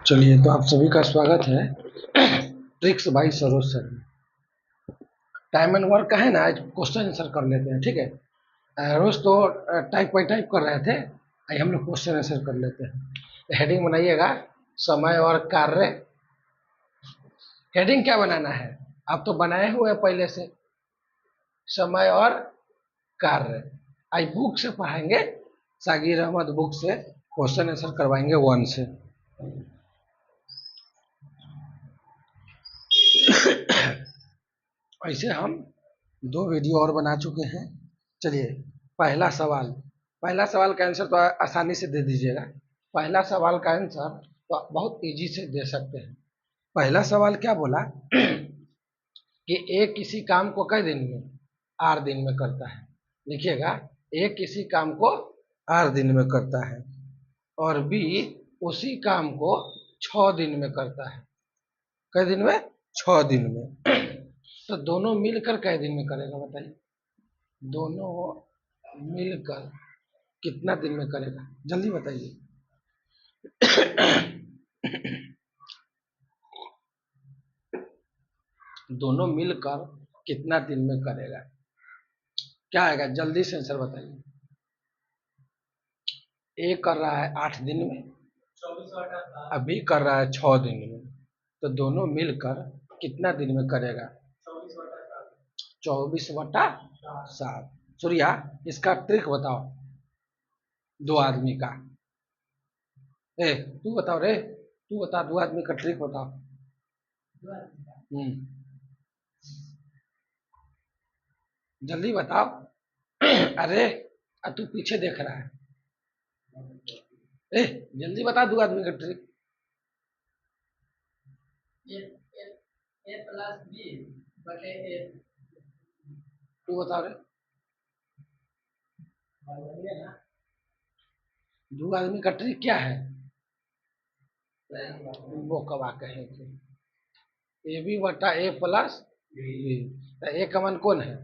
चलिए, तो आप सभी का स्वागत है ट्रिक्स बाय सरोज सर में। टाइम एंड वर्क का है ना, आज क्वेश्चन आंसर कर लेते हैं, ठीक है। रोज तो टाइप बाई टाइप कर रहे थे, आज हम लोग क्वेश्चन आंसर कर लेते हैं। तो हेडिंग बनाइएगा, समय और कार्य। हेडिंग क्या बनाना है, आप तो बनाए हुए हैं पहले से, समय और कार्य। आज बुक से पढ़ाएंगे, सागिर अहमद बुक से क्वेश्चन आंसर करवाएंगे 1 से। ऐसे हम 2 वीडियो और बना चुके हैं। चलिए, पहला सवाल का आंसर तो आसानी से दे दीजिएगा। पहला सवाल का आंसर तो बहुत इजी से दे सकते हैं। पहला सवाल क्या बोला कि ए किसी काम को कई दिन में, 8 दिन में करता है। लिखिएगा, ए किसी काम को 8 दिन में करता है और बी उसी काम को 6 दिन में करता है। कई दिन में? 6 दिन में। तो दोनों मिलकर कई दिन में करेगा, बताइए। दोनों मिलकर कितना दिन में करेगा, जल्दी बताइए। दोनों मिलकर कितना दिन में करेगा, क्या आएगा, जल्दी से आंसर बताइए। ए कर रहा है 8 दिन में, अभी कर रहा है 6 दिन में, तो दोनों मिलकर कितना दिन में करेगा? 24/7। सूर्या, इसका ट्रिक बताओ, 2 आदमी का। ए तू बताओ रे, तू बता, 2 आदमी का ट्रिक बताओ। जल्दी बताओ। अरे तू पीछे देख रहा है। जल्दी बता, 2 आदमी का ट्रिक। ए प्लस बी बटे ए। तू बता रे। 2 आदमी का ट्रिक क्या है? वो कवा कहे थे, ए बी बटा ए प्लस बी। ए का मान कौन है?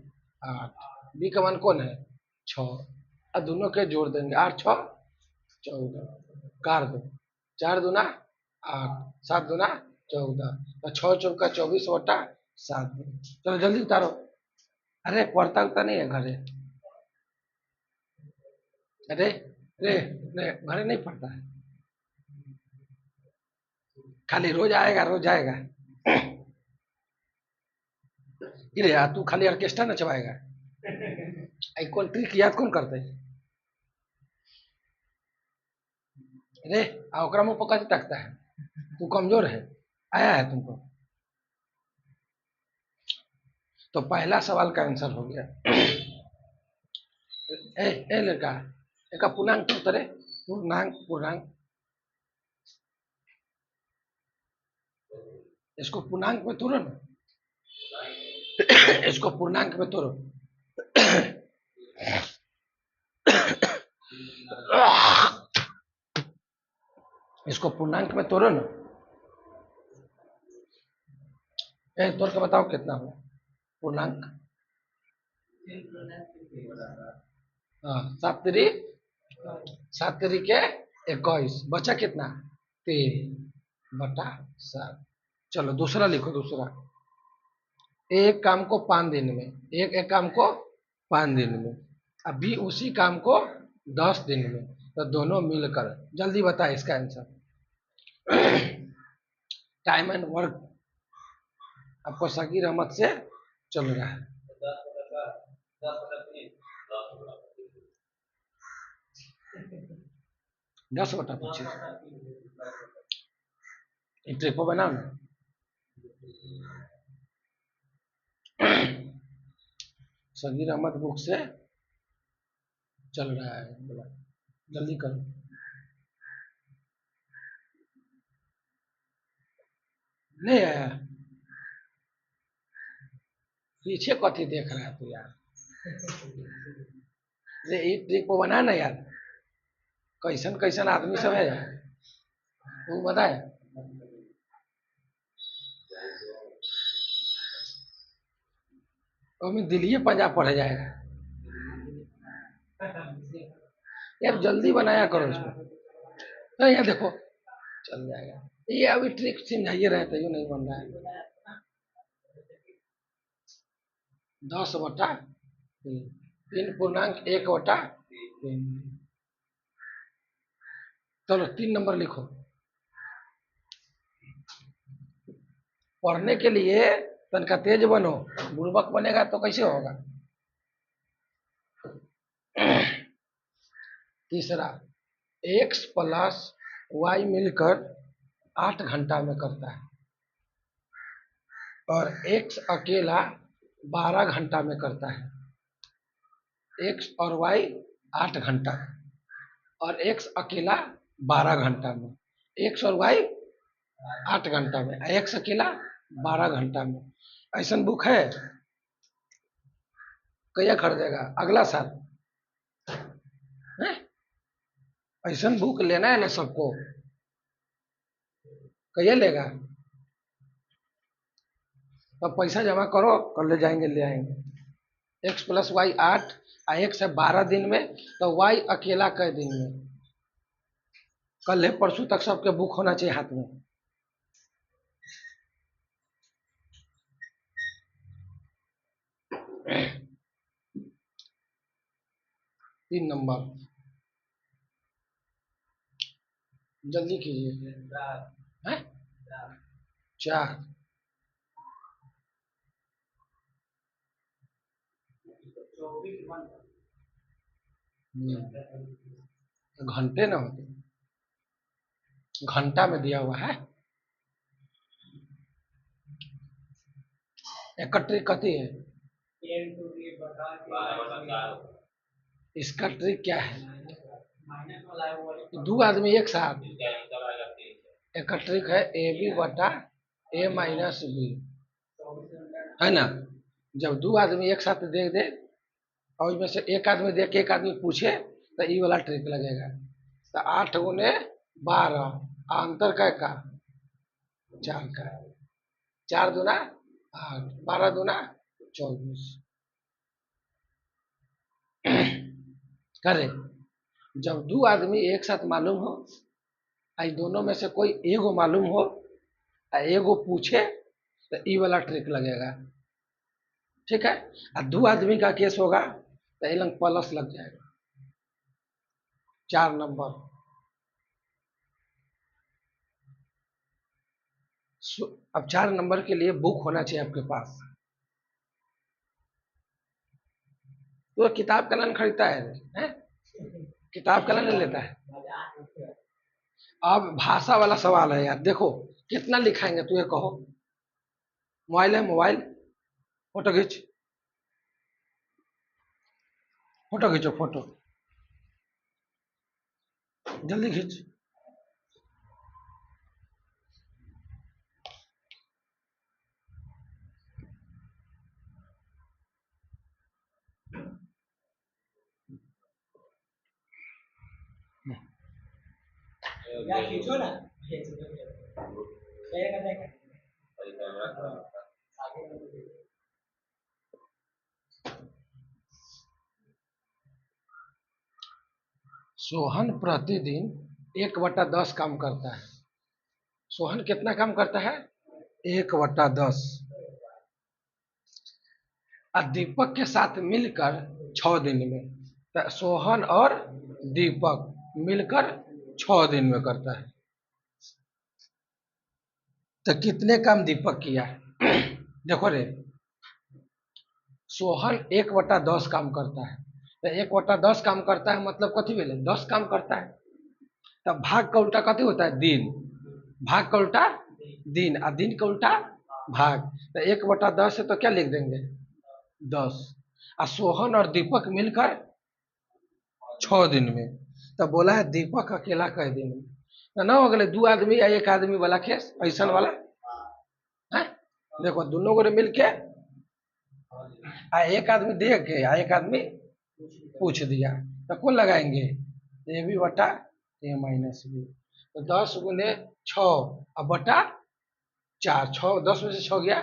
8। बी का मान कौन है? 6। और दोनों के जोड़ देंगे, 8 6 14। कार दो, 4 दूना 8, 7 दूना 14, तो 6 चौका 24/7। चलो जल्दी उतारो। अरे पढ़ता उता नहीं है घरे? अरे रे रे, घरे नहीं पढ़ता है, खाली रोज आएगा रोज आएगा। तू खाली ऑर्केस्ट्रा नचवाएगा। कौन ट्रिक याद कौन करते है? अरे ओकरा मुंह पकड़ तकता है, तू कमजोर है, आया है तुमको। तो पहला सवाल का आंसर हो गया। ए लड़का, एक पूर्णांक तो उतरे, पूर्णांक इसको पूर्णांक में तोड़ो ना। इसको पूर्णांक में तोड़ो। इसको पूर्णांक में तोड़ो ना। तोड़ के बताओ कितना हुआ पूर्णांक। 7 के 21, बचा कितना? 3/7। चलो दूसरा लिखो, दूसरा। एक काम को 5 दिन में, एक काम को 5 दिन में, अभी उसी काम को 10 दिन में, तो दोनों मिलकर, जल्दी बताए इसका आंसर। टाइम एंड वर्क आपको सकीर अहमद से चल रहा है। 10/25। ट्रिपो बनाओ ना। सकीर अहमद बुक से चल रहा है, बोला जल्दी करो। नहीं आया? पीछे कथी देख रहा है तू यार? ये ट्रिक को बना ना यार, कैसन कैसन आदमी सब है यार, तू बताए। में दिल्ली पंजाब पढ़ जाएगा यार, जल्दी बनाया करो इसको। तो यहाँ देखो चल जाएगा। ये अभी ट्रिक समझाइए रहे थे, यूँ नहीं बन रहा है। 10/3, 3 पूर्णांक 1/3। चलो 3 नंबर लिखो। पढ़ने के लिए तनका तेज बनो, बुड़बक बनेगा तो कैसे होगा। तीसरा, x प्लस वाई मिलकर 8 घंटा में करता है, और x अकेला 12 घंटा में करता है। x और y 8 घंटा, और x अकेला 12 घंटा में। x और y 8 घंटा में, x अकेला 12 घंटा में। ऐसा बुक है कहिया खरीदेगा, अगला साल है? ऐसा बुक लेना है ना सबको, कहिया लेगा। तब पैसा जमा करो, कल ले जाएंगे ले आएंगे। x प्लस वाई 8 और x है 12 दिन में, तो y अकेला कै दिन में। कल है परसों तक सबके बुक होना चाहिए हाथ में। तीन नंबर जल्दी कीजिए। है 4। घंटे ना होते, घंटा में दिया हुआ है। एक ट्रिक कथी है, इसका ट्रिक क्या है। दो आदमी एक साथ, एक ट्रिक है AB/A-B, है ना। जब दो आदमी एक साथ दे दे और उसमें से एक आदमी दे के एक आदमी पूछे तो ये वाला ट्रिक लगेगा। तो 8×12, अंतर का 4 का, 4 दूना 8, 12 दूना 24। करे जब दो आदमी एक साथ मालूम हो, आई दोनों में से कोई एगो मालूम हो, एगो पूछे, तो ई वाला ट्रिक लगेगा। ठीक है। और दो आदमी का केस होगा तो ये लंग प्लस लग जाएगा। 4 नंबर। अब 4 नंबर के लिए बुक होना चाहिए आपके पास। तो किताब कलम खरीदता है? किताब कलम नहीं लेता है। अब भाषा वाला सवाल है यार, देखो कितना लिखाएंगे तू ये कहो। मोबाइल है, मोबाइल फोटो खींच, फोटो खींचो, फोटो जल्दी खींच। खींचो ना, सोहन प्रतिदिन 1/10 काम करता है। सोहन कितना काम करता है? 1/10। और दीपक के साथ मिलकर 6 दिन में। तो सोहन और दीपक मिलकर 6 दिन में करता है। तो कितने काम दीपक किया देखो रे, सोहन 1/10 काम करता है। तो 1/10 काम करता है मतलब कथी भेले, 10 काम करता है। तब भाग का उल्टा कथी होता है, दिन। भाग का उल्टा दिन, और दिन का उल्टा भाग। तो 1/10 है तो क्या लिख देंगे, 10। और सोहन और दीपक मिलकर 6 दिन में। तो बोला है दीपक अकेला कई दिन में। तो ना हो गए दो आदमी या एक आदमी वाला केस, ऐसा वाला है। देखो दोनों को मिल के एक आदमी देख के एक आदमी पूछ दिया, तो कौन लगाएंगे, AB/A-B। तो 10×6 और बटा 4, 6 10 में से 6 गया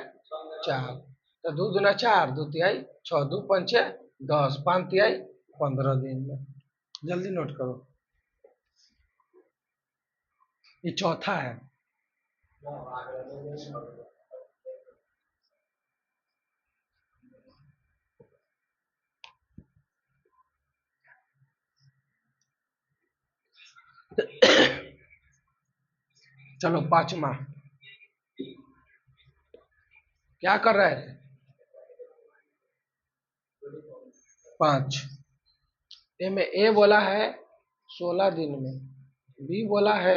4। तो 2×4, 2×3 6, 2×5 10, 5×3 15 दिन में। जल्दी नोट करो। ये चौथा है। चलो पांचवा, क्या कर रहे थे? 5। ए में ए बोला है 16 दिन में, बी बोला है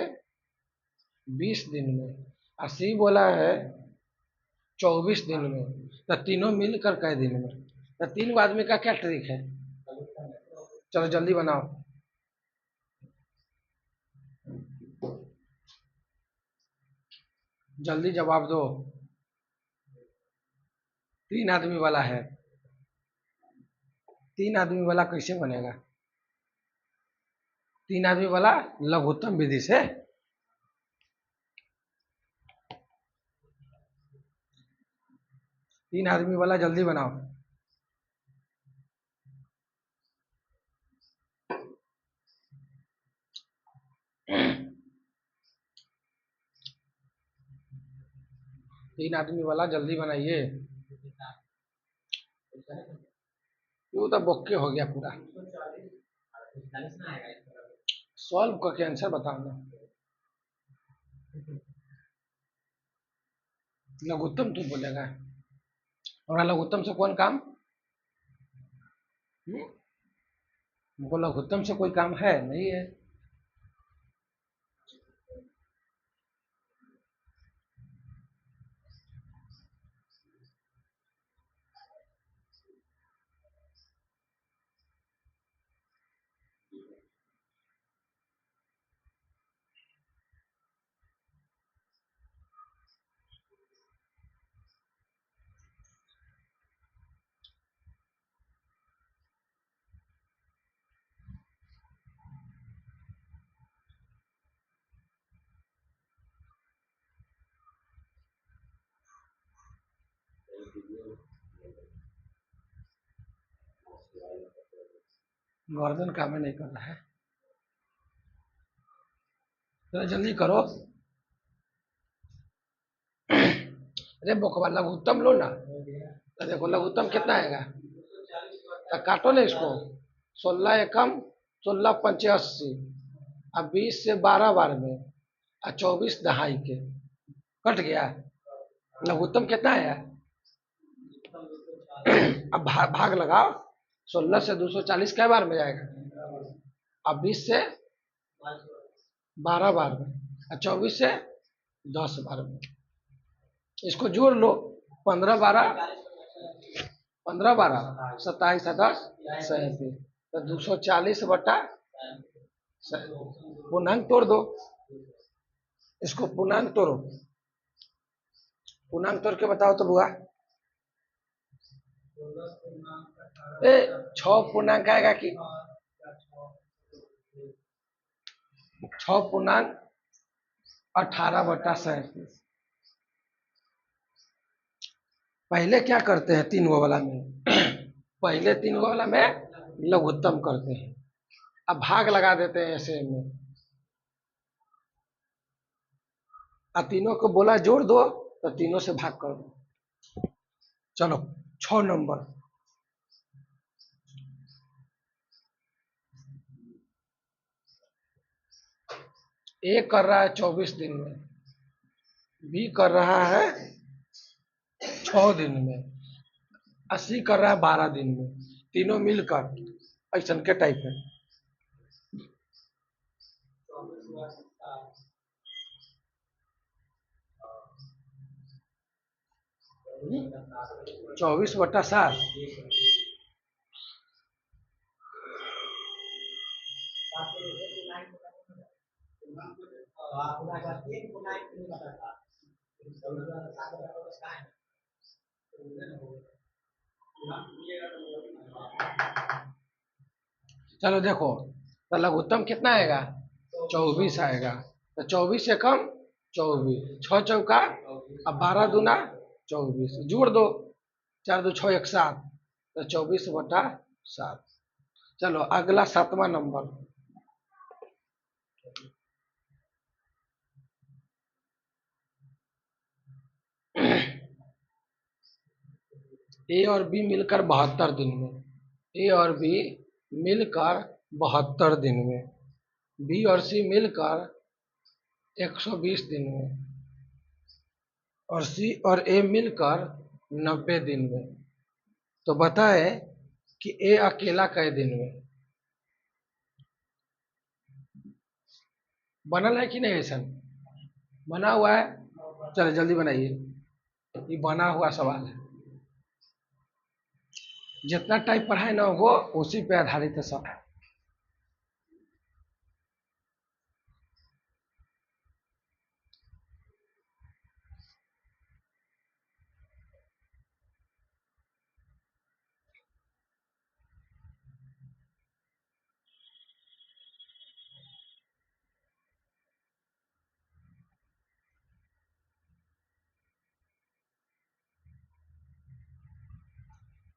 20 दिन में, और सी बोला है 24 दिन में। तो तीनों मिलकर कई दिन में? तो 3 आदमी का क्या ट्रिक है? चलो जल्दी बनाओ। जल्दी जवाब दो। 3 आदमी वाला है। 3 आदमी वाला कैसे बनेगा? 3 आदमी वाला लघुत्तम विधि से। 3 आदमी वाला जल्दी बनाओ। तीन आदमी वाला जल्दी बनाइए। वो तो बोके हो गया पूरा। सॉल्व करके आंसर बताओ ना। लघुत्तम तू बोलेगा, और लघुत्तम से कौन काम? हमको लघुत्तम से कोई काम है नहीं है। गर्दन काम नहीं कर रहा है, जरा जल्दी करो। अरे बोकवा लघुत्तम लो ना। तो देखो लघुत्तम कितना आएगा, तो काटो ना इसको। 16 एकम 16 पंचे 80, अब 20 से 12 बार में, और 24 दहाई के कट गया। लघुत्तम कितना आया? अब भाग लगाओ। 16 से 240 कै बार में जाएगा? अब 20 से 12 बार में, और 24 से 10 बार में। इसको जोड़ लो। 15 12 15 12 27 10 37, तो 240 बटा पूर्णांक तोड़ दो। इसको पूर्णांक तोड़ो। पूर्णांक तोड़ के बताओ तो बुआ। 6 पूर्णांक आएगा कि 6 पूर्णांक 18 बटा 37। पहले क्या करते हैं 3 वाला में? पहले 3 वाला में लघुत्तम करते हैं, अब भाग लगा देते हैं ऐसे में। अब तीनों को बोला जोड़ दो, तो तीनों से भाग कर दो। चलो 6 नंबर। ए कर रहा है 24 दिन में, बी कर रहा है 6 दिन में, 80 कर रहा है 12 दिन में। तीनों मिलकर ऐसा के टाइप है। 24 बटा 7। चलो देखो, तो लघुत्तम कितना आएगा? 24 आएगा। तो 24 से कम 24, 6 चौका, अब 12 दूना 24, जोड़ दो। 4 2 6 1 7, तो 24 बटा 7। चलो अगला 7वां नंबर। ए और बी मिलकर 72 दिन में, ए और बी मिलकर 72 दिन में, बी और सी मिलकर 120 दिन में, और सी और ए मिलकर 90 दिन में। तो बताए कि ए अकेला कै दिन में। बनल है कि नहीं ऐसा? बना हुआ है? चलिए जल्दी बनाइए, ये बना हुआ सवाल है। जितना टाइप पढ़ाए ना वो उसी पे आधारित है सब।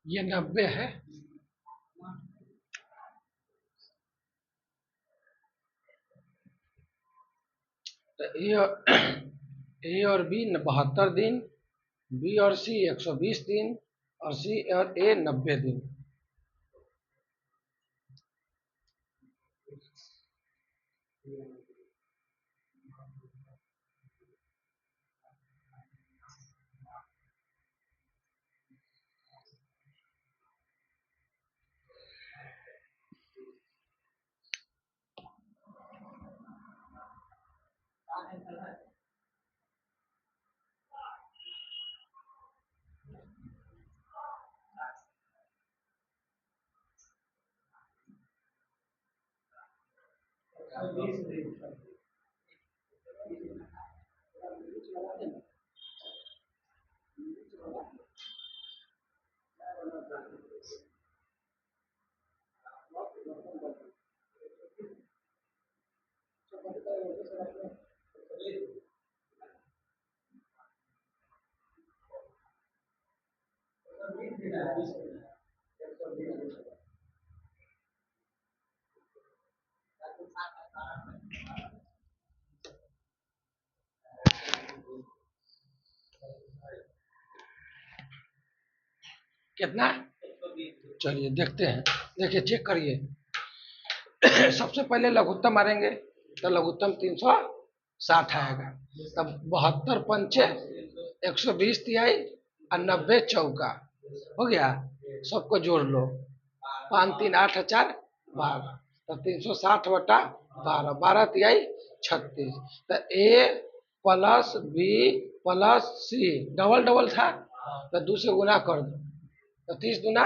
ये 90 है। तो ए और बी 72 दिन, बी और सी 120 दिन, और सी और ए 90 दिन। कितना? चलिए देखते हैं, देखिए चेक करिए। सबसे पहले लघुत्तम मारेंगे तो लघुत्तम 360 आएगा। तब 72 पंचे 120 तिहाई और 90 चौका हो गया। सबको जोड़ लो, 5 3 8 4 12, तो 360 बटा 12, 12 तिहाई 36। तो A plus B plus C double double था, तो 2 से गुना कर दो, तो 30 दूना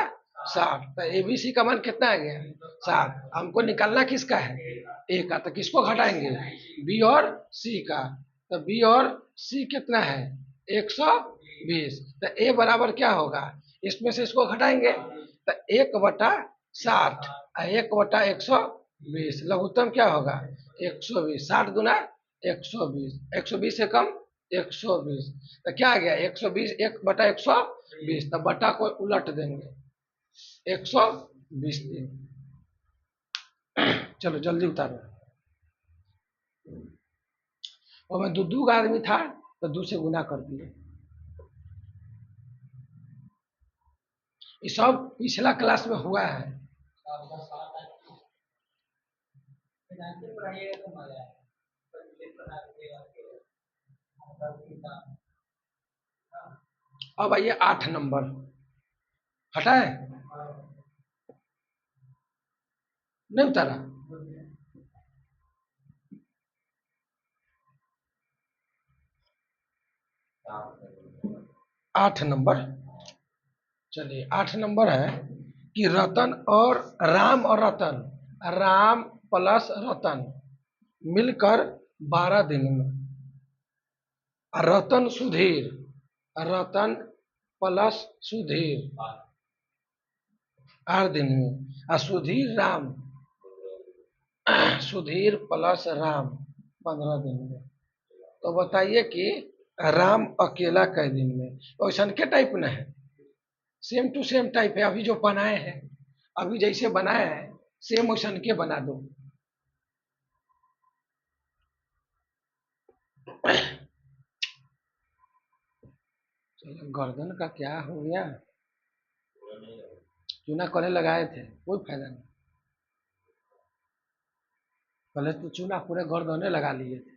60। तो एबीसी का मान कितना आ गया? 60। हमको निकालना किसका है? ए का। तो किसको घटाएंगे? बी और सी का। तो बी और सी कितना है? 120। तो ए बराबर क्या होगा? इसमें से इसको घटाएंगे तो 1/60 और 1/120, लघुत्तम क्या होगा? 120। 60 दूना 120, 120 से कम 120, तो क्या आ गया? 120, 1/120। तो बटा को उलट देंगे, 120 दिन। चलो जल्दी उतारो। और मैं दो का आदमी था तो 2 से गुना कर दिए। ये सब पिछला क्लास में हुआ है। अब आइए 8 नंबर, हटाए नहीं उतारा। 8 नंबर, चलिए 8 नंबर है कि रतन और राम और रतन, राम प्लस रतन मिलकर 12 दिन में, रतन सुधीर, रतन प्लस सुधीर 8 दिन में, और सुधीर राम, सुधीर प्लस राम 15 दिन में। तो बताइए कि राम अकेला कै दिन में? वैसा के टाइप न है, सेम टू सेम टाइप है। अभी जो बनाए हैं, अभी जैसे बनाए हैं सेम वैसन के बना दो। चलो गर्दन का क्या हो गया? चूना कल लगाए थे, कोई फायदा नहीं। पहले तो चूना पूरे गर्दने लगा लिए थे।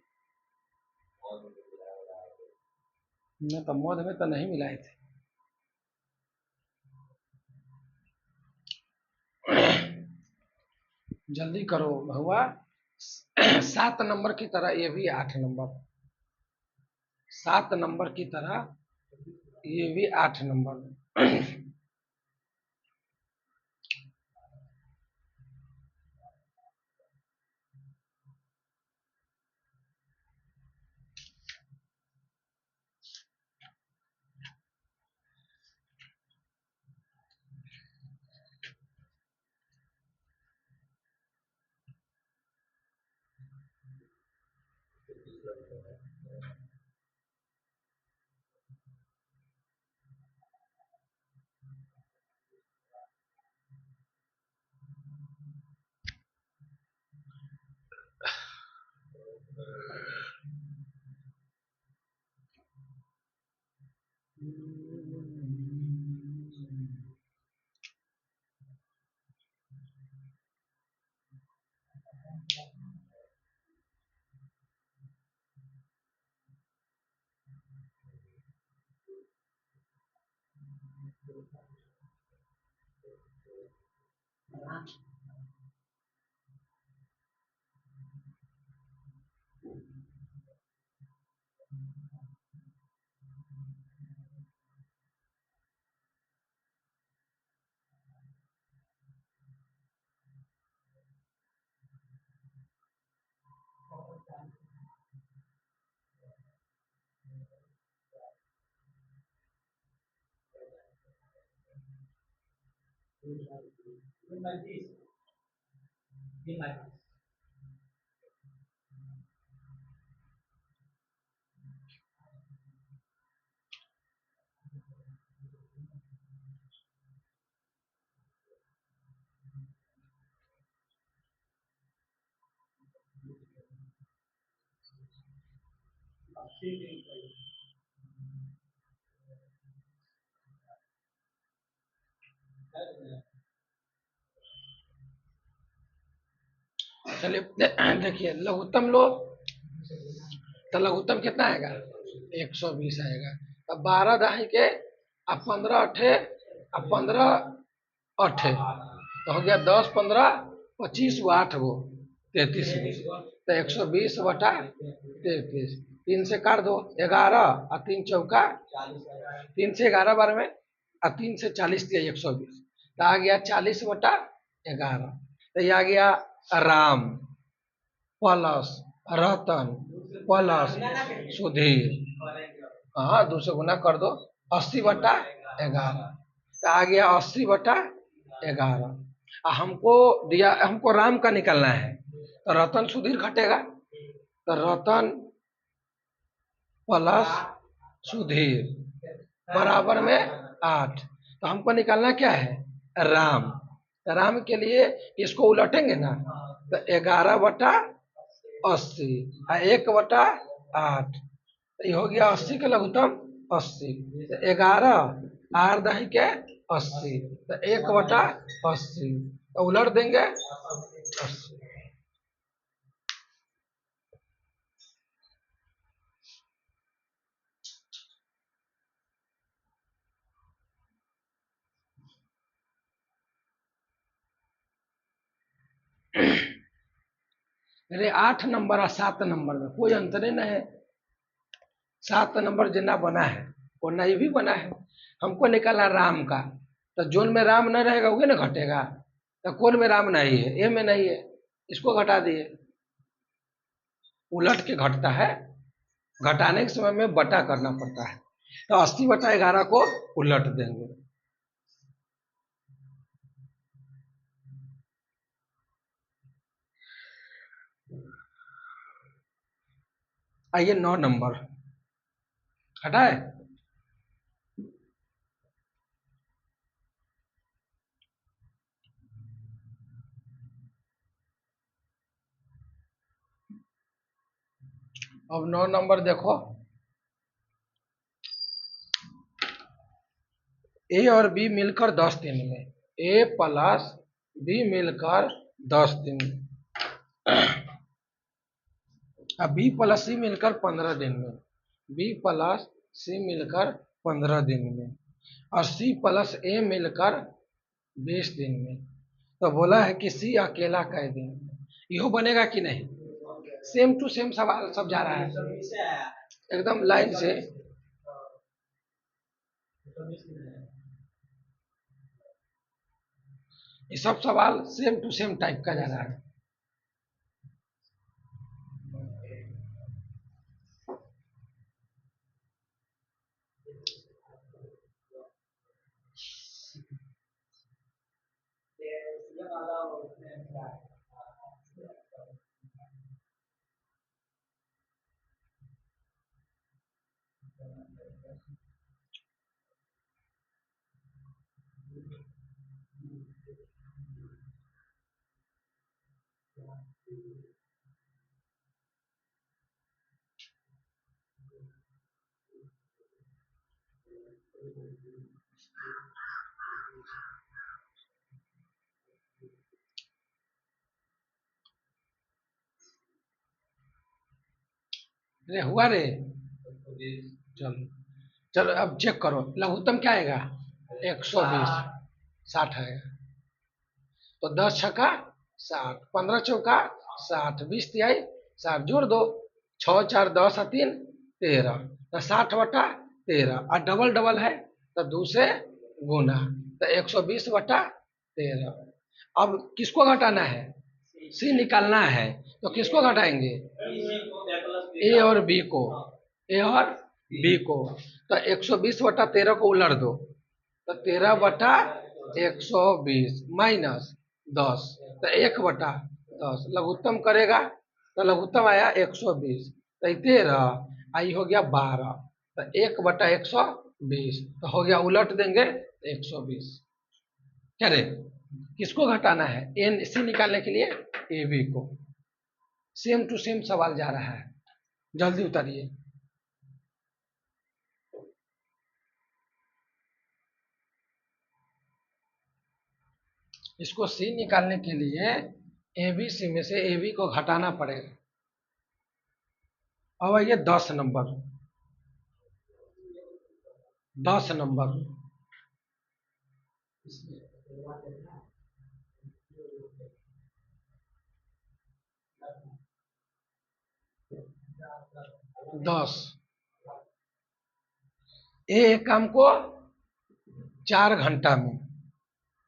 मैं तो मौध में तो नहीं मिलाए थे। जल्दी करो हुआ। 7 नंबर की तरह ये भी 8 नंबर, 7 नंबर की तरह ये भी 8 नंबर। चलिए देखिए लघुत्तम लो, तो लघुत्तम कितना आएगा? 120 आएगा। अब 12 दहाई के, अब 15 अठे, अब 15 अठे तो हो गया 10 15 25 वो 8 गो 33 गो, तो 120 बटा 33। 3 से काट दो 11 और 3 चौका 3 से 11 बार में, और 3 से 40 दिया 120, तो आ गया 40 बटा 11। तो ये आ गया राम प्लस रतन प्लस सुधीर। हाँ 2 से गुना कर दो, 80 बटा 11, तो आ गया 80 बटा 11। हमको दिया, हमको राम का निकलना है, तो रतन सुधीर घटेगा, तो रतन प्लस सुधीर बराबर में 8। तो हमको निकालना क्या है? राम। तो राम के लिए इसको उलटेंगे ना, तो 11 बटा 80 और 1 बटा 8, तो ये हो गया 80 का लघुत्तम 80। तो 11 8 दही के 80, तो 1 बटा 80, तो उलट देंगे 80। अरे 8 नंबर और 7 नंबर में कोई अंतर ही नहीं है। 7 नंबर जितना बना है उतना ये भी बना है। हमको निकाला राम का, तो जोन में राम न रहेगा वही ना घटेगा, तो कौन में राम नहीं है? ए में नहीं है, इसको घटा दिए। उलट के घटता है, घटाने के समय में बटा करना पड़ता है, तो 80 बटा 11 को उलट देंगे। आइए 9 नंबर हटाए। अब 9 नंबर देखो, ए और बी मिलकर 10 दिन में, ए प्लस बी मिलकर 10 दिन, अब बी प्लस सी मिलकर 15 दिन में, बी प्लस सी मिलकर 15 दिन में, और सी प्लस ए मिलकर 20 दिन में। तो बोला है कि सी अकेला कै दिन में। यो बनेगा कि नहीं? सेम टू सेम सवाल सब जा रहा है एकदम लाइन से। ये सब सवाल सेम टू सेम टाइप का जा रहा है। अरे हुआ रे, चलो चलो अब चेक करो, लघुत्तम क्या आएगा? 120, 60 आएगा। तो 10 छक्का 60, 15 चौका 60, 20 तिहाई 60, जोड़ दो, 6 4 10 और 3 13, तो 60 बटा 13, और डबल डबल है तो 2 से गुना, तो 120 बटा 13। अब किसको घटाना है? सी निकालना है, तो किसको घटाएंगे? ए और बी को, ए और बी को। तो 120 बटा 13 को उलट दो, तो 13 बटा 120 माइनस 10, तो 1 बटा 10 लघुत्तम करेगा, तो लघुत्तम आया 120, तो 13 आई हो गया 12, तो 1 बटा 120, तो हो गया, उलट देंगे 120। क्या रे, किसको घटाना है? एन सी निकालने के लिए ए बी को। सेम टू सेम सवाल जा रहा है, जल्दी उतारिए। इसको सी निकालने के लिए ए बी सी में से ए बी को घटाना पड़ेगा। अब आइए 10 नंबर, 10 नंबर 10, ए काम को 4 घंटा में,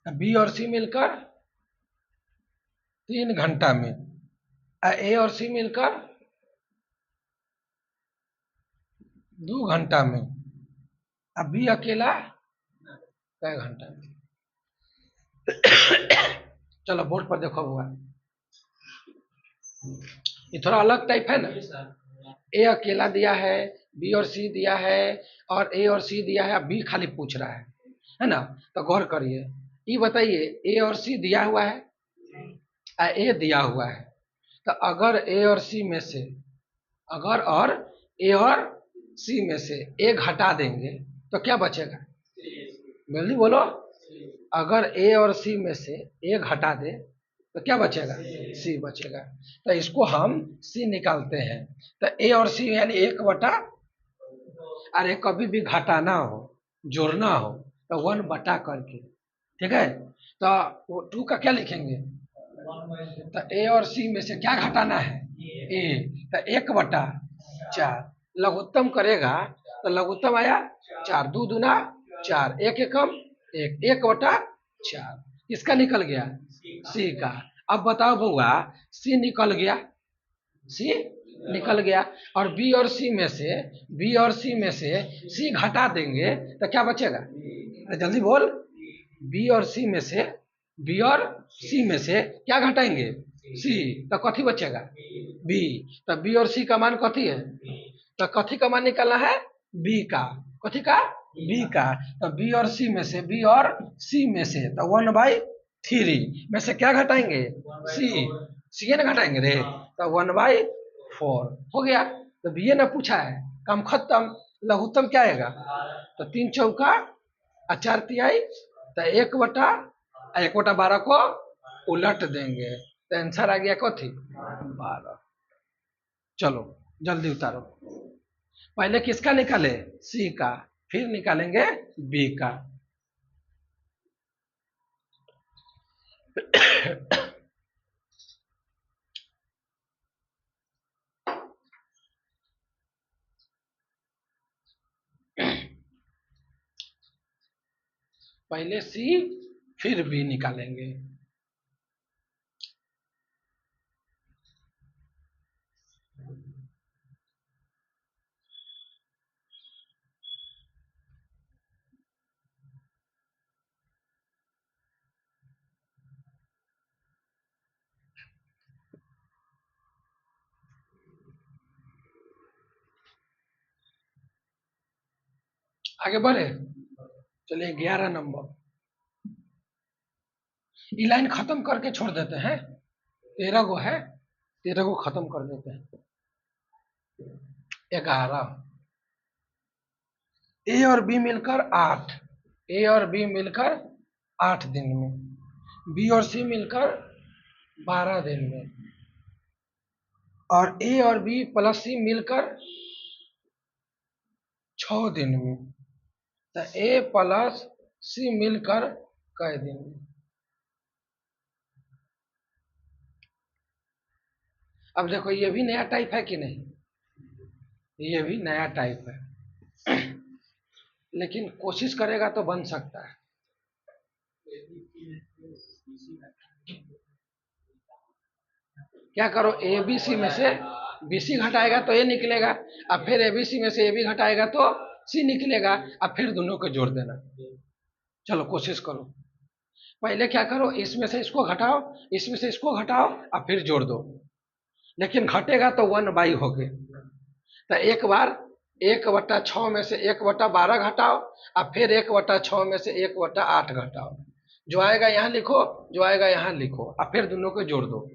बी और सी मिलकर 3 घंटा में, ए और सी मिलकर 2 घंटा में, अब बी अकेला कै घंटा में। चलो बोर्ड पर देखो हुआ, ये थोड़ा अलग टाइप है ना। ए अकेला दिया है, बी और सी दिया है, और ए और सी दिया है, अब बी खाली पूछ रहा है ना। तो गौर करिए, ये बताइए ए और सी दिया हुआ है, ए दिया हुआ है, तो अगर ए और सी में से, अगर और ए और सी में से ए घटा देंगे तो क्या बचेगा? जल्दी बोलो, अगर ए और सी में से ए घटा दे तो क्या बचेगा? सी बचेगा। तो इसको हम सी निकालते हैं, तो ए और सी यानी 1 बटा, अरे कभी भी घटाना हो, जोड़ना हो तो 1 बटा करके, ठीक है। तो वो 2 का क्या लिखेंगे? तो ए और सी में से क्या घटाना है? ए, तो 1 बटा 4 लघुत्तम करेगा, तो लघुत्तम आया 4, 2 दूना 4, 1 एकम 1, 1 बटा 4 किसका निकल गया? सी का। अब बताओ बउआ, सी निकल गया, सी निकल गया, और बी और सी में से, बी और सी में से सी घटा देंगे तो क्या बचेगा? अरे जल्दी बोल, बी और सी में से, बी और सी में से क्या घटाएंगे? सी, तो कथी बचेगा? बी। तो बी और सी का मान कथी है? तो कथी का मान निकालना है? बी का। कथी का? बी का। तो बी और सी में से, बी और सी में से, तो 1/3 में से क्या घटाएंगे? सी, सी ना घटाएंगे रे, तो 1/4 हो गया। तो बी ने पूछा है, काम खत्म। लघुत्तम क्या आएगा? तो 3 चौका 4 तिहाई, तो 1 बटा एक बटा 12 को उलट देंगे तो आंसर आ गया कथी 12। चलो जल्दी उतारो। पहले किसका निकाले सी का, फिर निकालेंगे बी का। पहले सी फिर बी निकालेंगे। आगे बढ़े, चलिए 11 नंबर। ये लाइन खत्म करके छोड़ देते हैं, 13 गो है, 13 को खत्म कर देते हैं। 11, ए और बी मिलकर 8, ए और बी मिलकर 8 दिन में, बी और सी मिलकर 12 दिन में, और ए और बी प्लस सी मिलकर 6 दिन में। तो ए प्लस सी मिलकर कै दिन में। अब देखो ये भी नया टाइप है कि नहीं, ये भी नया टाइप है, लेकिन कोशिश करेगा तो बन सकता है। क्या करो, ए बी सी में से बी सी घटाएगा तो ए निकलेगा, अब फिर ए बी सी में से ए बी घटाएगा तो सी निकलेगा, अब फिर दोनों को जोड़ देना। चलो कोशिश करो। पहले क्या करो, इसमें से इसको घटाओ, इसमें से इसको घटाओ, अब फिर जोड़ दो, लेकिन घटेगा तो 1/, हो गए। तो एक बार 1/6 में से 1/12 घटाओ, अब फिर 1/6 में से 1/8 घटाओ, जो आएगा यहाँ लिखो, जो आएगा यहाँ लिखो, अब फिर दोनों को जोड़ दो।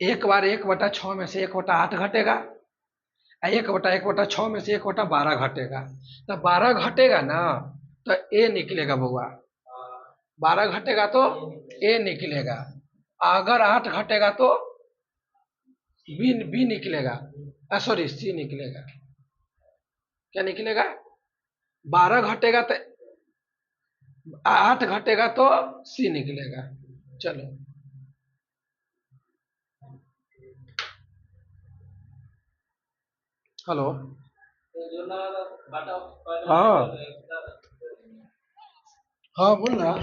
एक बार 1/6 में से 1/8 घटेगा, 1/6 में से 1/12 घटेगा, तो 12 घटेगा ना तो ए निकलेगा बउआ, 12 घटेगा तो ए निकलेगा, अगर 8 घटेगा तो बी निकलेगा, सॉरी सी निकलेगा। क्या निकलेगा, 12 घटेगा तो 8 घटेगा तो सी निकलेगा। चलो हेलो, हाँ हाँ बोल रहा।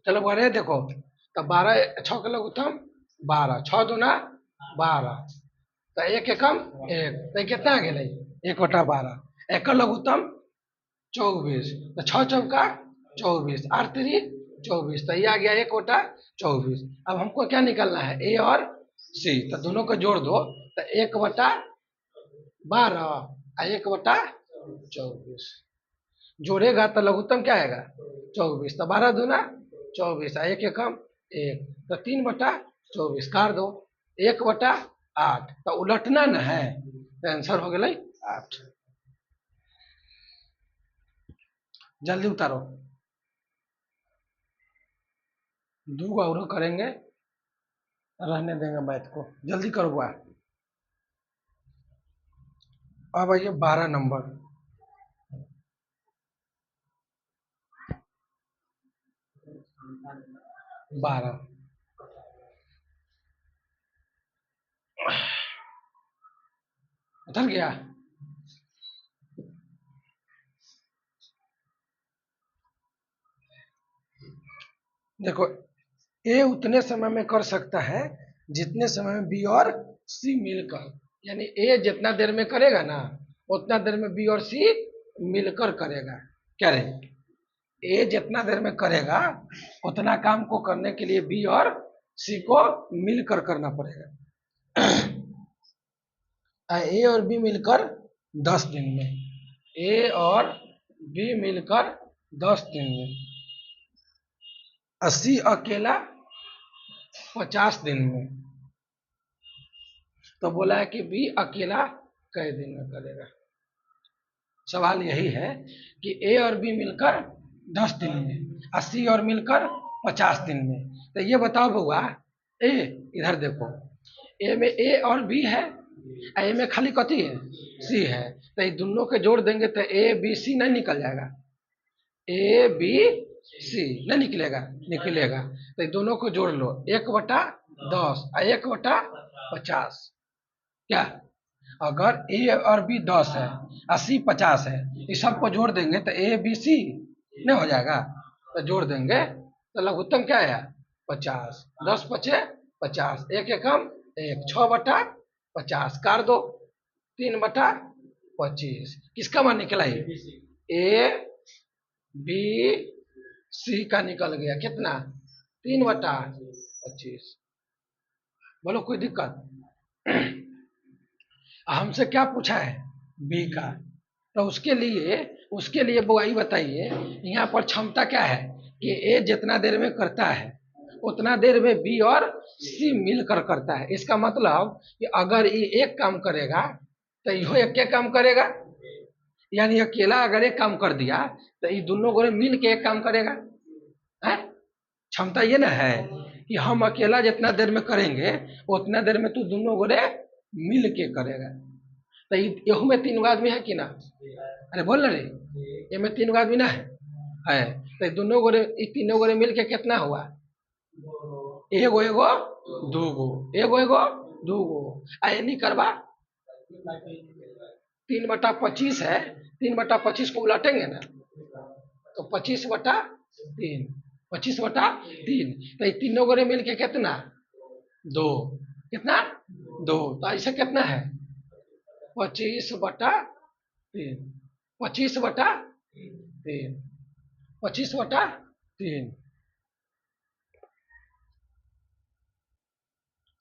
चलो बढ़े देखो, तो 12 छः के लघुत्तम 12, 6 दूना 12, तो एक एकम एक, तो कितना गेलै 1/12, एक लघुत्तम 24, तो 6 चौका 24, 8 3 24, तो ये आ गया 1/24। अब हमको क्या निकालना है, ए और सी, तो दोनों को जोड़ दो, तो 1/12 और 1/24 जोड़ेगा तो लघुत्तम क्या आएगा 24, तो 12 दूना 24, एक एकम एक, तो 3/24 काट दो, 1/8, तो उलटना न है, तो आंसर हो गया 8। जल्दी उतारो, 2 और करेंगे, रहने देंगे मैथ को, जल्दी करो बुआ। अब आइए 12 नंबर, उधर गया, देखो ए उतने समय में कर सकता है जितने समय में बी और सी मिलकर, यानी ए जितना देर में करेगा ना उतना देर में बी और सी मिलकर करेगा। क्या रहे, ए जितना देर में करेगा उतना काम को करने के लिए बी और सी को मिलकर करना पड़ेगा। ए और बी मिलकर 10 दिन में, ए और बी मिलकर 10 दिन में, 80 अकेला 50 दिन में, तो बोला है कि बी अकेला कै दिन में करेगा। सवाल यही है कि ए और बी मिलकर 10 दिन में, 80 और मिलकर 50 दिन में, तो ये बताओ बउआ, ए इधर देखो, ए में ए और बी है, ए में खाली कथी है सी है, तो ये दोनों के जोड़ देंगे तो ए बी सी नहीं निकल जाएगा, ए बी सी नहीं निकलेगा, निकलेगा, तो दोनों को जोड़ लो, 1/10 और 1/50। क्या, अगर ए और बी 10 है, 80 50 है, इस सबको जोड़ देंगे तो ए बी सी नहीं हो जाएगा, तो जोड़ देंगे तो लघुत्तम क्या है 50, 10 पचे 50, एक एकम एक, 6/50 काट दो, 3/25, किसका मान निकला है, ए बी सी का निकल गया, कितना 3/25। बोलो कोई दिक्कत, हमसे क्या पूछा है बी का, तो उसके लिए बुआई बताइए, यहाँ पर क्षमता क्या है कि ए जितना देर में करता है उतना देर में बी और सी मिलकर करता है। इसका मतलब कि अगर ये एक काम करेगा तो यो एक क्या काम करेगा, यानी अकेला अगर एक काम कर दिया तो ये दोनों गोरे मिल के एक काम करेगा है। क्षमता ये ना है कि हम अकेला जितना देर में करेंगे उतना देर में तू दोनों गोरे मिल के करेगा। तो यहू में 3 आदमी है कि ना, अरे बोल ना रे, ये में 3 आदमी ना है, है। तो दोनों गोरे तीनों गोरे मिल के कितना हुआ? एगो एगो दूगो, एगो एगो दूगो। नहीं करवा 3/25 है, 3/25 को उलटेंगे ना तो 25/3, 25/3। तो ये तीनों गोरे मिल के कितना? 2। कितना? 2। तो ऐसे कितना है? 25/3, 25/3, 25/3।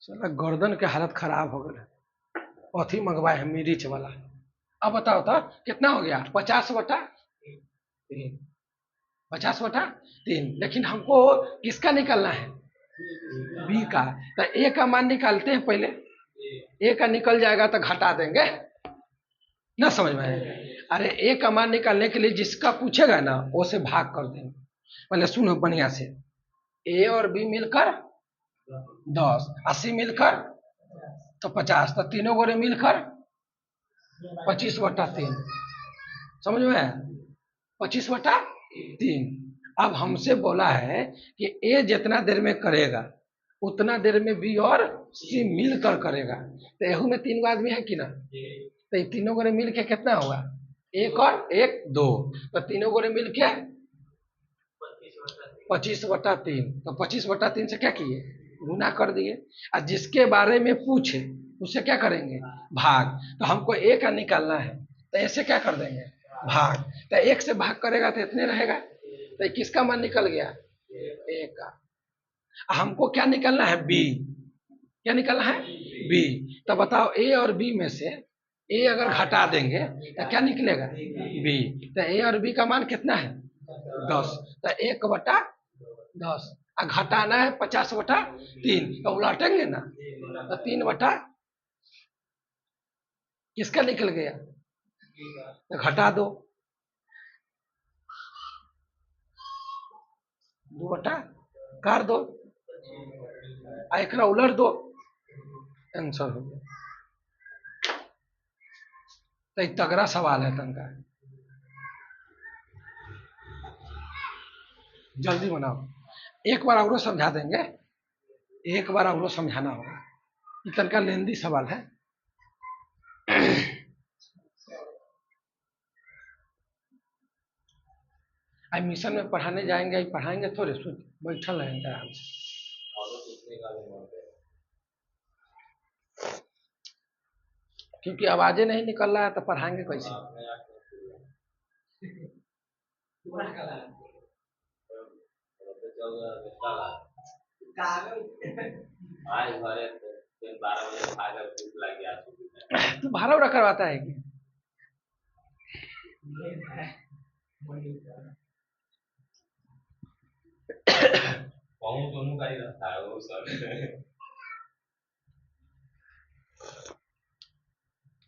साला गर्दन के हालत खराब हो गए। अथी मंगवाए हैं मिर्च वाला। अब बताओ तो कितना हो गया? 50/3, 50/3। लेकिन हमको किसका निकालना है? बी का। तो ए का मान निकालते हैं पहले। ए का निकल जाएगा तो घटा देंगे ना, समझ में आएगा? अरे ए का मान निकालने के लिए जिसका पूछेगा ना वो से भाग कर देंगे। पहले सुनो बढ़िया से, ए और बी मिलकर 10, 80 मिलकर तो 50, तो तीनों गोरे मिलकर 25/3। समझ में आया? 25/3। अब हमसे बोला है कि ए जितना देर में करेगा उतना देर में बी और सी मिलकर करेगा। तो एहू में 3 आदमी है कि ना? तो ये तीनों गोरे मिल के कितना हुआ? 1 और 1 2। तो तीनों गोरे मिल के 25/3। तो 25/3 से क्या किए? गुना कर दिए। और जिसके बारे में पूछे उससे क्या करेंगे? भाग। तो हमको ए का निकालना है तो ऐसे क्या कर देंगे? भाग। तो 1 से भाग करेगा तो इतने रहेगा। तो किसका मान निकल गया? ए का। हमको क्या निकालना है? बी। क्या निकालना है? बी। तो बताओ ए और बी में से ए अगर घटा देंगे तो क्या निकलेगा? बी। तो ए और बी का मान कितना है? 10। तो 1/10। घटाना है 50/3। तो उलटेंगे ना तो 3 किसका निकल गया? तो घटा दो, 2 काट दो, एक उलट दो, आंसर हो गया। तो तगड़ा सवाल है तनका, जल्दी बनाओ। एक बार और समझा देंगे, एक बार और समझाना होगा। तनका लेंदी सवाल है। मिशन में पढ़ाने जाएंगे, पढ़ाएंगे थोड़े बैठल रहेंगे आराम से। क्योंकि आवाजें नहीं निकल रहा है तो पढ़ाएंगे कैसे? तो भाड़ा उड़ा करवाता है कि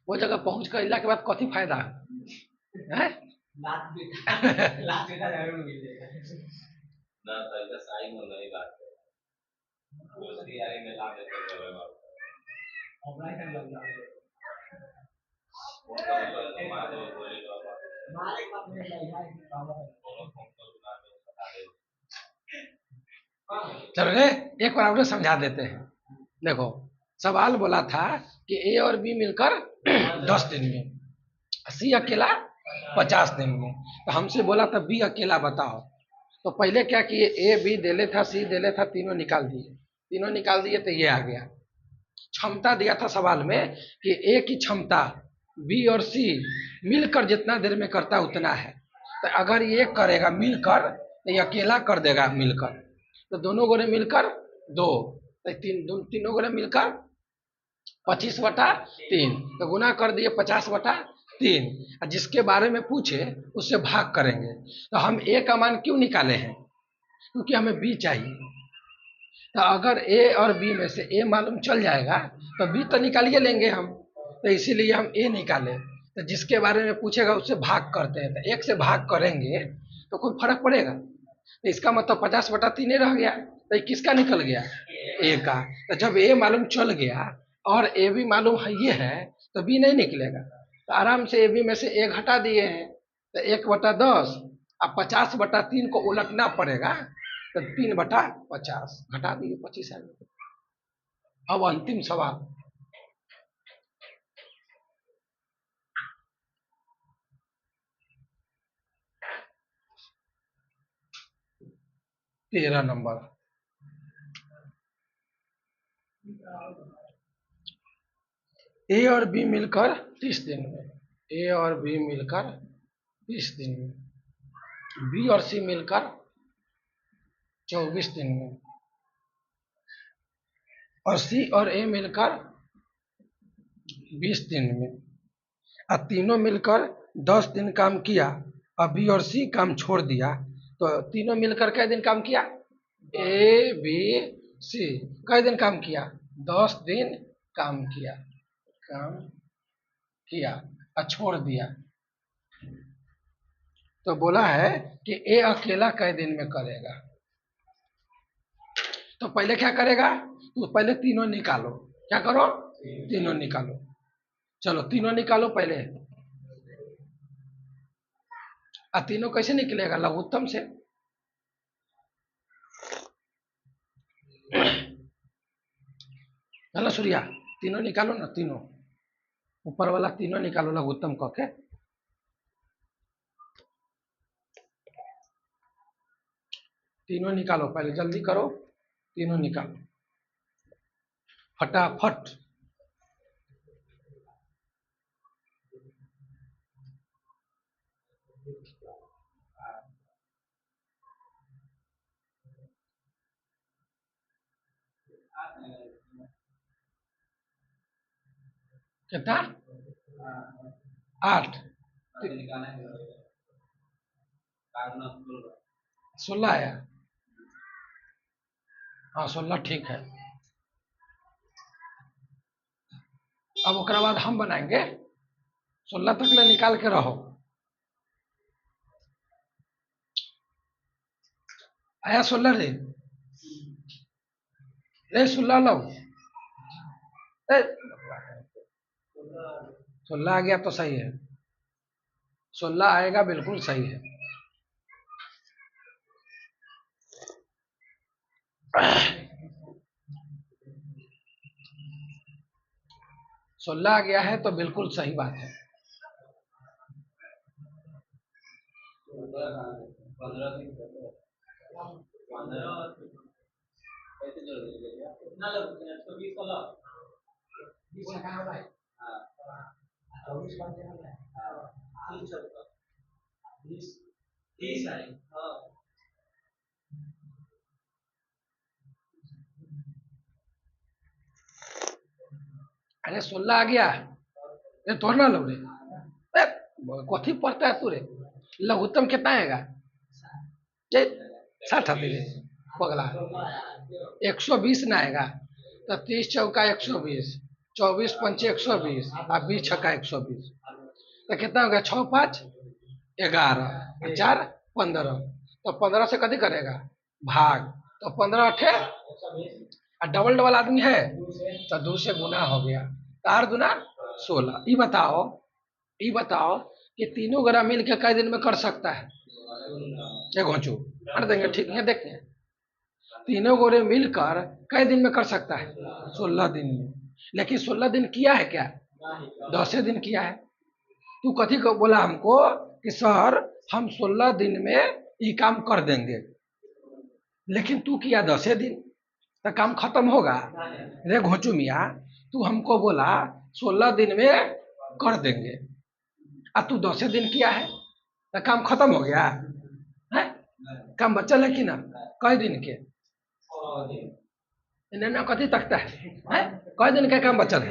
वो जगह पहुंच कर इला के बाद कथी फायदा है? चलो रे एक बार और समझा देते हैं। देखो सवाल बोला था कि ए और बी मिलकर 10 दिन में, सी अकेला 50 दिन में। तो हमसे बोला था बी अकेला बताओ। तो पहले क्या किए? ए बी देले था, सी देले था, तीनों निकाल दिए। तीनों निकाल दिए तो ये आ गया। क्षमता दिया था सवाल में कि ए की क्षमता बी और सी मिलकर जितना देर में करता उतना है। तो अगर ये करेगा मिलकर तो ये अकेला कर देगा मिलकर। तो दोनों गोरे मिलकर 2, तो तीनों गोरे मिलकर 25/3। तो गुना कर दिए 50/3। जिसके बारे में पूछे उससे भाग करेंगे। तो हम ए का मान क्यों निकाले हैं? क्योंकि हमें बी चाहिए। तो अगर ए और बी में से ए मालूम चल जाएगा तो बी तो निकालिए लेंगे हम। तो इसीलिए हम ए निकाले। तो जिसके बारे में पूछेगा उससे भाग करते हैं। तो 1 से भाग करेंगे तो कोई फर्क पड़ेगा? तो इसका मतलब 50/3 रह गया। तो किसका निकल गया? ए का। तो जब ए मालूम चल गया और ए भी मालूम है ये है तो बी नहीं निकलेगा। तो आराम से ए बी में से ए घटा दिए हैं। तो 1/10 अब 50/3 को उलटना पड़ेगा, तो 3/50 घटा दिए 25 आ गया। अब अंतिम सवाल, तेरह नंबर। ए और बी मिलकर 30 दिन में, ए और बी मिलकर 30 दिन में, बी और सी मिलकर 24 दिन में, और सी और ए मिलकर 20 दिन में। अब तीनों मिलकर 10 दिन काम किया, अब बी और सी काम छोड़ दिया, तो तीनों मिलकर कै दिन काम किया? ए बी सी कै दिन काम किया? 10 दिन काम किया, काम किया और छोड़ दिया। तो बोला है कि ए अकेला कै दिन में करेगा। तो पहले क्या करेगा? तो पहले तीनों निकालो। क्या करो? तीनों निकालो। चलो तीनों निकालो पहले। तीनों कैसे निकलेगा? लघुत्तम से। चलो सूर्या, तीनों निकालो ना, तीनों ऊपर वाला तीनों निकालो लघुत्तम कह के। तीनों निकालो पहले, जल्दी करो, तीनों निकालो फटाफट। कितना? 8। 16 आया। हाँ 16 ठीक है। अब उसके बाद हम बनाएंगे। 16 तक ले निकाल के रहो। आया 16 रे? 16 लो। 16 आ गया तो सही है, 16 आएगा बिल्कुल सही है। सोलह आ गया है तो बिल्कुल सही बात है। अरे 16 आ गया, ये तोड़ ना लो रे। कथी पढ़ता है तू रे? लघुत्तम कितना आएगा? 60 आती रे पगला। 120 ना आएगा तो 30 चौका 120, 24 पंचे 120 और 20 छक्का 120, तो कितना हो गया? 6 5 11 4 15। तो 15 से कथी करेगा? भाग। तो 15 अठे डबल डबल आदमी है तो 2 से गुना हो गया, 4 दूना 16। ये बताओ कि तीनों ग्राम मिल के कई दिन में कर सकता है? ये घोंचू हट देंगे, ठीक है। देखें, तीनों गोरे मिलकर कई दिन में कर सकता है? 16 दिन में। लेकिन 16 दिन किया है क्या? 10 दिन किया है। तू कथी को बोला हमको कि सर हम 16 दिन में ये काम कर देंगे, लेकिन तू किया 10 दिन, तो काम खत्म होगा? रे घोंचू मियाँ, तू हमको बोला 16 दिन में कर देंगे और तू 10 दिन किया है, तो काम खत्म हो गया है? काम बचल है कि ना? कई दिन के ना कथी तकता है? कई दिन का काम बचल है?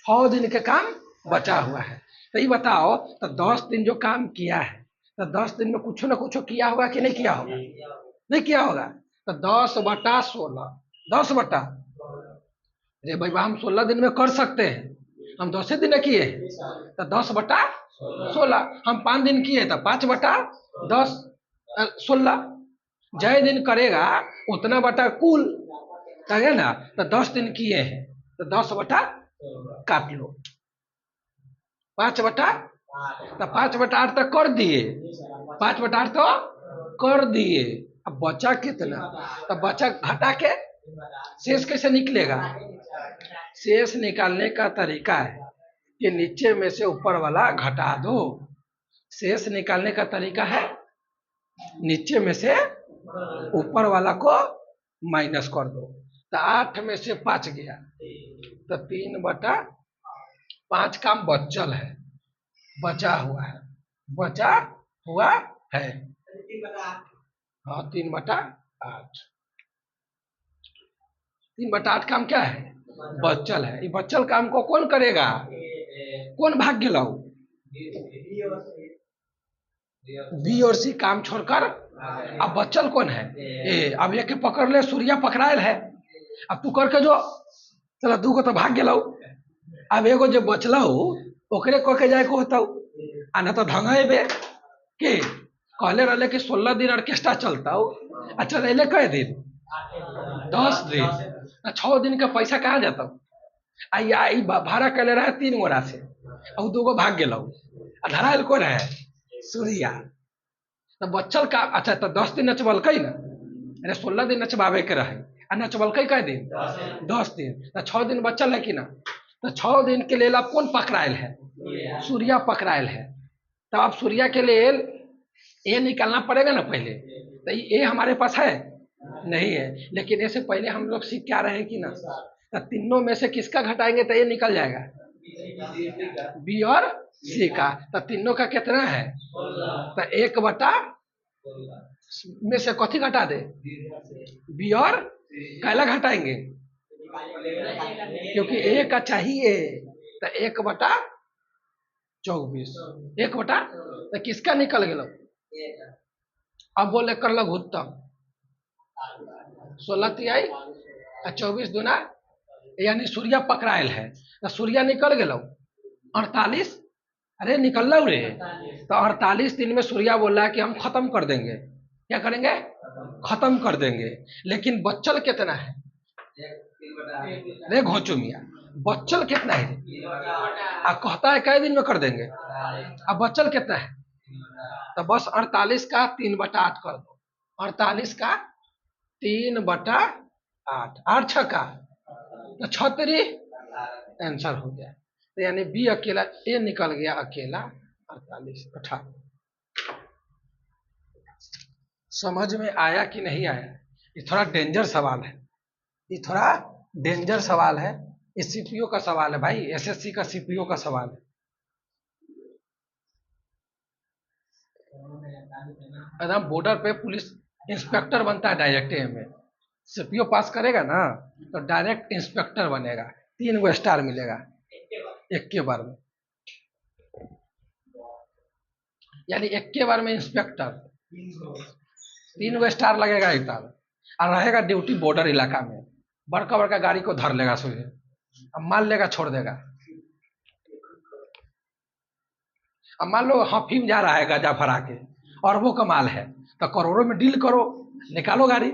6 दिन के काम बचा हुआ है। तो ये बताओ, तो 10 दिन जो काम किया है, तो 10 दिन में कुछ ना कुछ किया होगा कि नहीं किया होगा? नहीं किया होगा। तो 10/16, 10 अरे भाई हम 16 दिन में कर सकते हैं, हम 10 दिन किए तो 10/16। हम 5 दिन किए तो 5/10 16। जय दिन करेगा उतना बटा कुल कहेगा ना। तो 10 दिन किए हैं तो 10 बटा काट लो, 5/, तो 5/8 तक कर दिए 5/8 तो कर दिए, अब बचा कितना? तो बचा घटा के शेष कैसे निकलेगा? शेष निकालने का तरीका है कि नीचे में से ऊपर वाला घटा दो। शेष निकालने का तरीका है नीचे में से ऊपर वाला को माइनस कर दो। तो 8 में से 5 गया तो 3/5 काम बचल है, बचा हुआ है, बचा हुआ है। हाँ 3/8, 3/8 काम क्या है? बचल है। ये बचल काम को कौन करेगा? कौन भाग गया? बी और सी काम छोड़कर अब बचल कौन है? ए। अब एक पकड़ ले, सूर्या पकड़ायल है, अब तू करके जो चलो 2 को तो भाग गया। अब एगो जो बचल ओकरे को के जाए को होता आना तो धंगे के कहले रहे कि 16 दिन ऑर्केस्ट्रा चलता अच्छा चले कई दिन? 10 दिन। 6 दिन का पैसा कहाँ जाता? आई भाड़ा कैले रहे 3 गोरा से, अब 2 भाग गया धरायल कौन है? सूर्या। तो बच्चल का अच्छा तो 10 दिन नचबल कई ना, अरे 16 दिन नचबावे के रहे आ नचबल कई कै दिन? 10 दिन। तो 6 दिन बच्चल है कि ना? तो 6 दिन के लिए अब कौन पकड़ायल है? सूर्या पकड़ायल है। तो अब सूर्या के लिए ए निकालना पड़ेगा ना पहले। तो ये हमारे पास है नहीं है, लेकिन ऐसे पहले हम लोग सीख क्या रहे हैं कि ना, तो तीनों में से किसका घटाएंगे तो ये निकल जाएगा? बी और सी का। तो तीनों का कितना है? तो 1/, में से कथी घटा दे? बी और कैला घटाएंगे? क्योंकि ए का चाहिए। तो 1/24, 1/, तो किसका निकल गया? अब बोले कर लो उत्तम 16 तिहाई 24 दूना, यानी सूर्या पकड़ायल है तो सूर्या निकल गया 48। अरे निकल लो रे। तो 48 दिन में सूर्या बोल रहा है कि हम खत्म कर देंगे। क्या करेंगे? खत्म कर देंगे। लेकिन बच्चल कितना है रे घोचू मिया? बच्चल कितना है? अब कहता है कई दिन में कर देंगे, अब बच्चल कितना है? तो बस 48 का 3/8 कर दो। 48 का 3/8, 8 छक्का तो 36 आंसर हो गया। तो यानी बी अकेला, ए निकल गया अकेला 48, 18। समझ में आया कि नहीं आया? ये थोड़ा डेंजर सवाल है, ये थोड़ा डेंजर सवाल है। ये सीपीओ का सवाल है भाई, एसएससी का सीपीओ का सवाल है। एकदम बॉर्डर पे पुलिस इंस्पेक्टर बनता है डायरेक्ट में। सीपीओ पास करेगा ना तो डायरेक्ट इंस्पेक्टर बनेगा, 3 गो स्टार मिलेगा एक के बार में, यानी एक के बार में इंस्पेक्टर 3 गो स्टार लगेगा एक बार। और रहेगा ड्यूटी बॉर्डर इलाका में, बड़का बड़का गाड़ी को धर लेगा सुबह, अब मान लेगा छोड़ देगा। अब मान लो हफीम जा रहा है गजा फरा के और वो कमाल है तो करोड़ों में डील करो, निकालो गाड़ी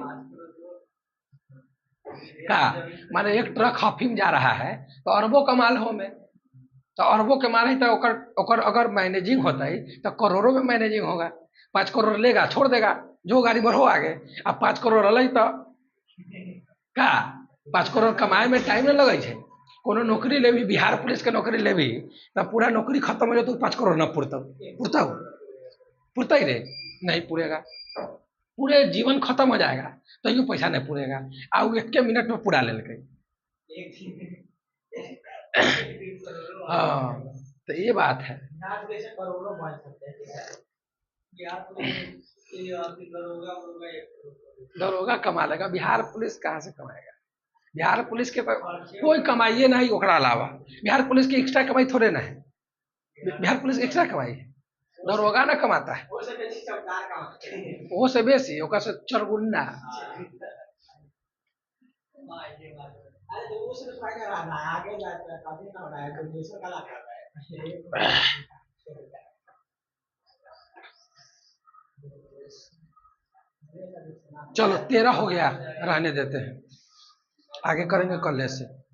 का। माने एक ट्रक हफीम जा रहा है तो अरबों कमाल हो में, तो अरबों कमाल है तो ओकर अगर मैनेजिंग होता है तो करोड़ों में मैनेजिंग होगा। 5 करोड़ लेगा छोड़ देगा, जो गाड़ी बढ़ो आगे। अब 5 करोड़ अल तो का 5 करोड़ कमाए में टाइम नहीं लगे। कोनो नौकरी ले भी, बिहार पुलिस के नौकरी ले भी तो पूरा नौकरी खत्म हो जाए तो 5 करोड़ न पुरता ही रे, नहीं पुरेगा, पूरे जीवन खत्म हो जाएगा तो यूँ पैसा नहीं पुरेगा। आ 1 मिनट में पूरा ले लेके। हाँ तो ये बात है। दरोगा कमा लेगा, बिहार पुलिस कहाँ से कमाएगा? बिहार पुलिस के कोई कमाइए नहीं ओकरा अलावा, बिहार पुलिस की एक्स्ट्रा कमाई थोड़े ना है, बिहार पुलिस एक्स्ट्रा कमाई है, दरोगा ना कमाता है, वो से बेसी ओकर से चरगुना। चलो 13 हो गया, रहने देते हैं, आगे करेंगे कल से।